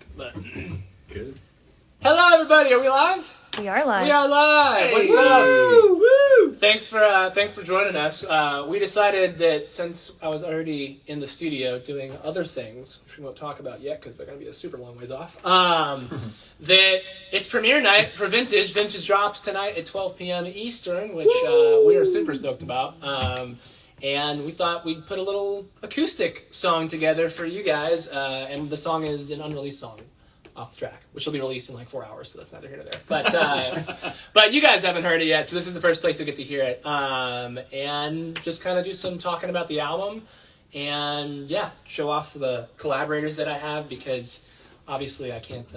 think. But Good. Hello, everybody. Are we live? We are live. We are live. Hey. What's up? Woo! Woo! Thanks for joining us. We decided that since I was already in the studio doing other things, which we won't talk about yet because they're going to be a super long ways off, that it's premiere night for Vintage. Vintage drops tonight at 12 p.m. Eastern, which we are super stoked about. And we thought we'd put a little acoustic song together for you guys. And the song is an unreleased song off the track, which will be released in like 4 hours, so that's neither here nor there. But you guys haven't heard it yet, so this is the first place you'll get to hear it. And just kind of do some talking about the album, and yeah, show off the collaborators that I have, because obviously I can't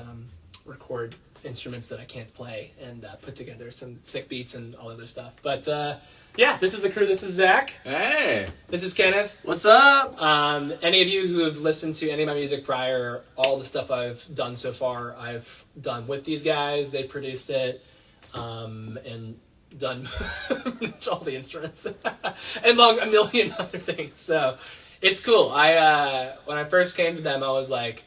record instruments that I can't play, and put together some sick beats and all other stuff. But yeah, this is the crew. This is Zach. Hey. This is Kenneth. What's up? Any of you who have listened to any of my music prior, all the stuff I've done so far, I've done with these guys. They produced it, and done all the instruments, among a million other things. So it's cool. When I first came to them, I was like,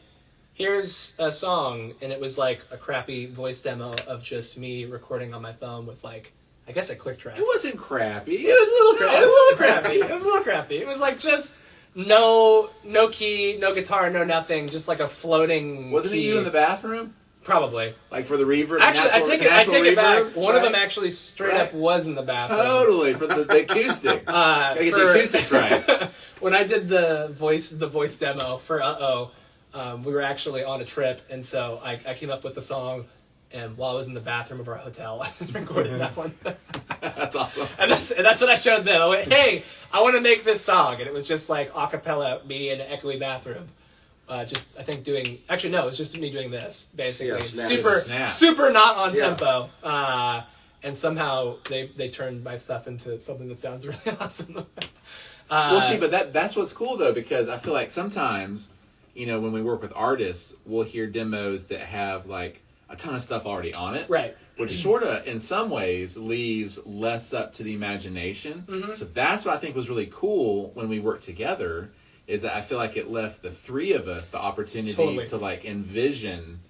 here's a song, and it was like a crappy voice demo of just me recording on my phone with like, I guess a click track. It wasn't crappy. It was a little crappy. It was a little crappy. It was like just no key, no guitar, no nothing. Just like a floating. Wasn't key. it you in the bathroom? Probably. Like for the reverb. Actually, I take it back. Reverb, One of them actually straight up was in the bathroom. Totally for the acoustics. Gotta get the acoustics right. When I did the voice demo for we were actually on a trip, and so I came up with the song. And while I was in the bathroom of our hotel, I was recording that one. That's awesome. And that's what I showed them. I went, hey, I want to make this song. And it was just like a cappella, me in an echoey bathroom. It was just me doing this, basically. Yeah, super not on tempo. And somehow they turned my stuff into something that sounds really awesome. Well, see, but that's what's cool, though, because I feel like sometimes, when we work with artists, we'll hear demos that have, like, a ton of stuff already on it. Right. Which sort of, in some ways, leaves less up to the imagination. Mm-hmm. So that's what I think was really cool when we worked together, is that I feel like it left the three of us the opportunity to, like, envision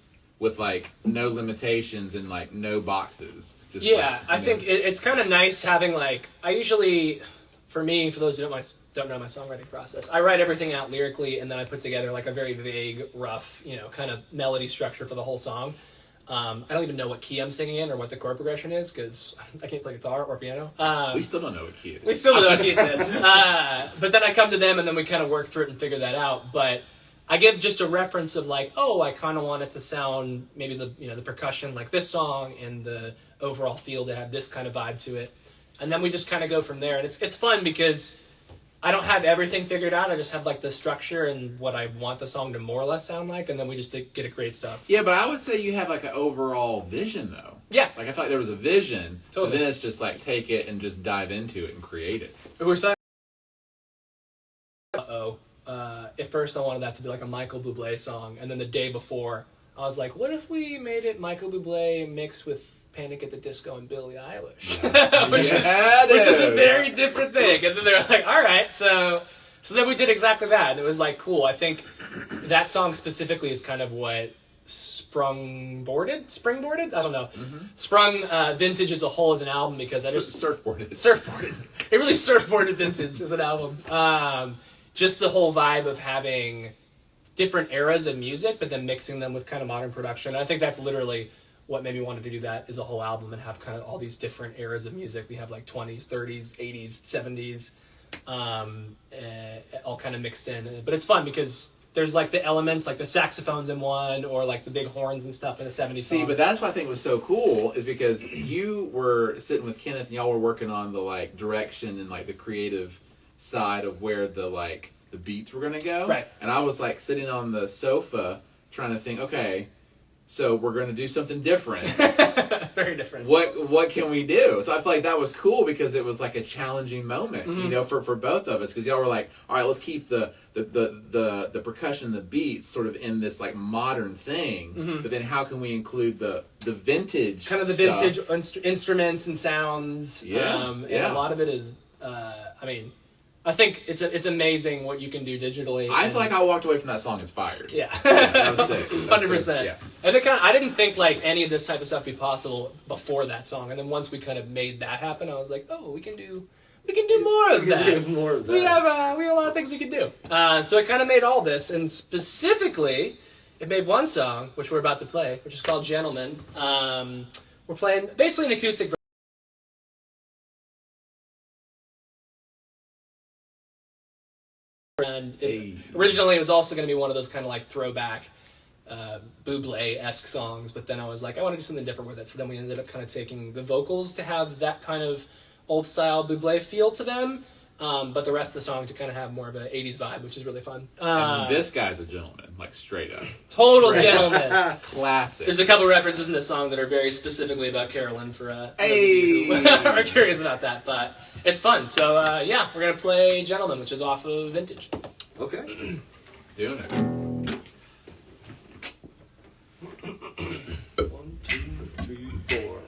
with, like, no limitations and, like, no boxes. Just I think it's kind of nice having, like, I usually, for me, for those who don't know my songwriting process, I write everything out lyrically, and then I put together, like, a very vague, rough, kind of melody structure for the whole song. I don't even know what key I'm singing in or what the chord progression is, because I can't play guitar or piano. We still don't know what key it is. We still don't know what key it's in. But then I come to them, and then we kind of work through it and figure that out. But I give just a reference of like, I kind of want it to sound maybe the percussion like this song, and the overall feel to have this kind of vibe to it. And then we just kind of go from there. And it's fun because I don't have everything figured out. I just have like the structure and what I want the song to more or less sound like, and then we just get to create stuff. Yeah, but I would say you have like an overall vision, though. Yeah. Like I felt like there was a vision, totally. So then it's just like take it and just dive into it and create it. We're saying, at first I wanted that to be like a Michael Bublé song, and then the day before I was like, what if we made it Michael Bublé mixed with Panic at the Disco and Billie Eilish, which is a very different thing. And then they're like, all right, so then we did exactly that, and it was like cool. I think that song specifically is kind of what springboarded. I don't know. Mm-hmm. Sprung Vintage as a whole as an album, because I just surfboarded. It really surfboarded Vintage as an album. Just the whole vibe of having different eras of music, but then mixing them with kind of modern production. And I think that's literally what made me want to do that as a whole album, and have kind of all these different eras of music. We have like 20s, 30s, 80s, 70s, all kind of mixed in. But it's fun because there's like the elements, like the saxophones in one, or like the big horns and stuff in a 70s song. See, but that's what I think was so cool, is because you were sitting with Kenneth and y'all were working on the like direction and like the creative side of where the beats were going to go. Right. And I was like sitting on the sofa trying to think, okay, so we're going to do something different. Very different. What can we do? So I feel like that was cool because it was like a challenging moment, for both of us, because y'all were like, all right, let's keep the percussion, the beats sort of in this like modern thing, but then how can we include the vintage kind of the stuff? vintage instruments and sounds? And a lot of it is, I think it's amazing what you can do digitally. I feel like I walked away from that song inspired. Yeah. That was sick. 100%. Yeah. And I didn't think like any of this type of stuff be possible before that song. And then once we kind of made that happen, I was like, oh, we can do more of that. There's more of that. We have a lot of things we can do. So it kind of made all this, and specifically, it made one song, which we're about to play, which is called Gentleman. We're playing basically an acoustic version. And originally it was also going to be one of those kind of like throwback Bublé-esque songs, but then I was like, I want to do something different with it. So then we ended up kind of taking the vocals to have that kind of old-style Bublé feel to them, but the rest of the song to kind of have more of an 80s vibe, which is really fun. And this guy's a gentleman, like straight up. Total gentleman. Classic. There's a couple references in this song that are very specifically about Carolyn for those of Hey! you who are curious about that, but it's fun. So yeah, we're going to play Gentleman, which is off of Vintage. Okay. Doing it. 1, 2, 3, 4.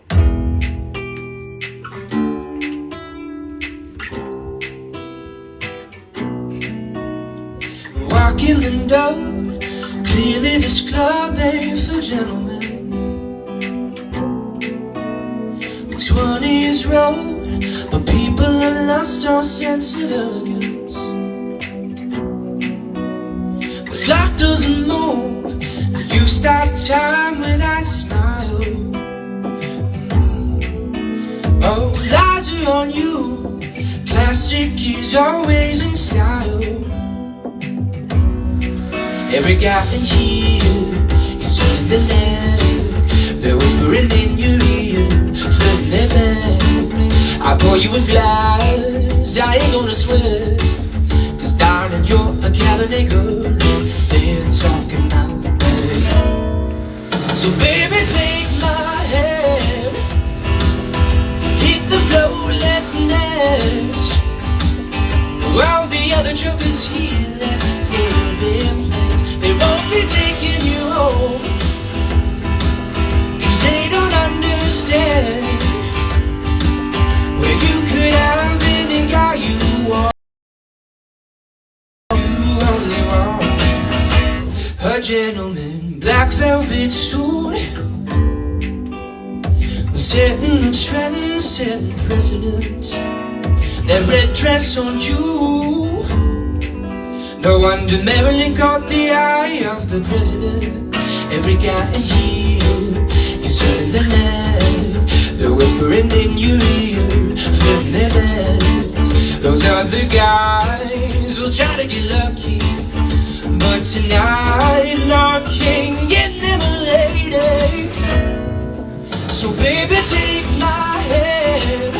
Walking the door, clearly this club ain't for gentlemen. 20s road, but people have lost all sense of elegance. The clock doesn't move, you start time when I smile. Oh, lies are on you, classic is always in style. Every guy in here is turning the lamp. They're whispering in your ear, flirting their bands. I pour you a glass, I ain't gonna sweat, 'cause darling, you're a Cabernet girl. They're talking about me. So baby, take my hand, hit the floor, let's dance. While the other jokers here, let's play their plans. They won't be taking you home, 'cause they don't understand. Where you could have any guy you want. You only want a gentleman, black velvet suit, setting the trend, setting precedent. That red dress on you, no wonder Marilyn caught the eye of the president. Every guy in here is turning the lamp. They're whispering in your ear, flipping their bands. Those other guys will try to get lucky, but tonight Lord can't get them a lady. So baby, take my hand,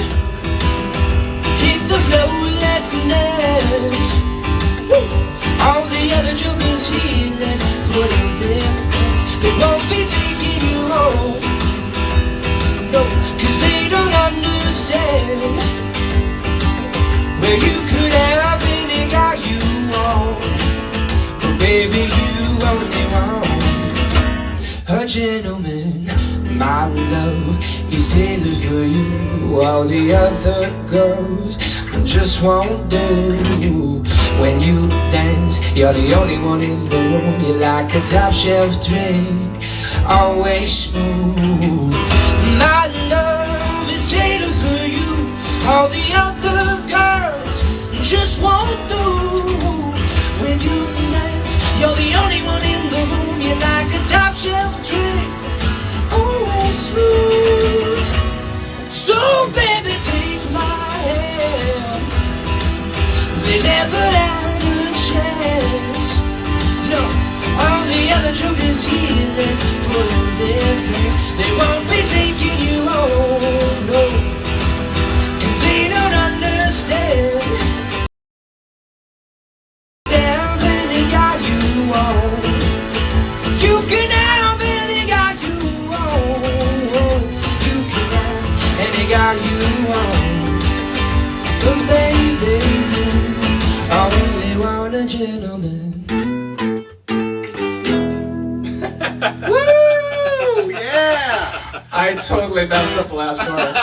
hit the floor, let's dance. All the other jokers here, let's put in their plans. They won't be taking you home, no, 'cause they don't understand. Where you could have any guy you want, but baby, you only want a gentleman. My love is tailored for you. All the other girls just won't do. When you dance, you're the only one in the room. You're like a top shelf drink, always smooth. My love is tailored for you. All the other girls just won't do. When you dance, you're the only one in the room. You're like a top shelf drink, always smooth. So baby, take my hand. They never had a chance. No, all the other jokers here, let's put in their plans. They won't be taking you home, no, 'cause they don't understand. Have any guy you want, you can have any guy you want. You can have any guy you want, but baby, I only want a gentleman. Woo! Yeah! I totally messed up the last chorus.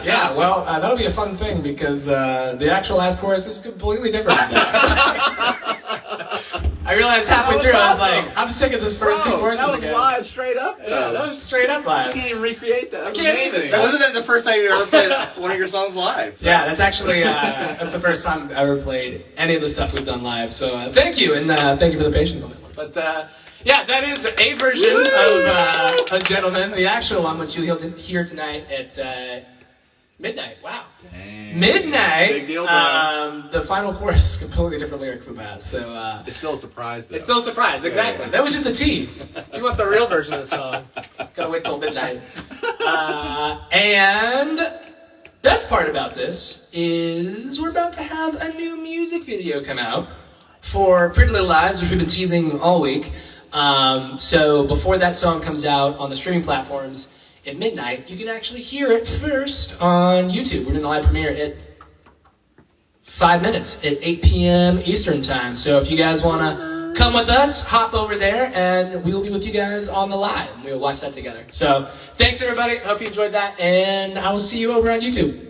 Yeah, well, that'll be a fun thing because the actual last chorus is completely different than that. I realized halfway through, I was like, I'm sick of this first two choruses That was again. live, straight up. Yeah, that was straight up live. I can't even recreate that. I can't either. Wasn't that the first time you ever played one of your songs live? So. Yeah, that's actually that's the first time I've ever played any of the stuff we've done live. So thank you, and thank you for the patience on that one. But yeah, that is a version of A Gentleman. The actual one, which you'll hear tonight at midnight. Wow. Dang. Midnight. Big deal, bro. The final chorus is completely different lyrics than that. So It's still a surprise, though. it's still a surprise, exactly. Yeah. That was just a tease. If you want the real version of the song, gotta wait till midnight. And best part about this is we're about to have a new music video come out for Pretty Little Lies, which we've been teasing all week. So before that song comes out on the streaming platforms at midnight, you can actually hear it first on YouTube. We're doing a live premiere at 5 minutes at 8 p.m. Eastern time. So if you guys want to come with us, hop over there, and we will be with you guys on the live. We'll watch that together. So thanks, everybody. Hope you enjoyed that, and I will see you over on YouTube.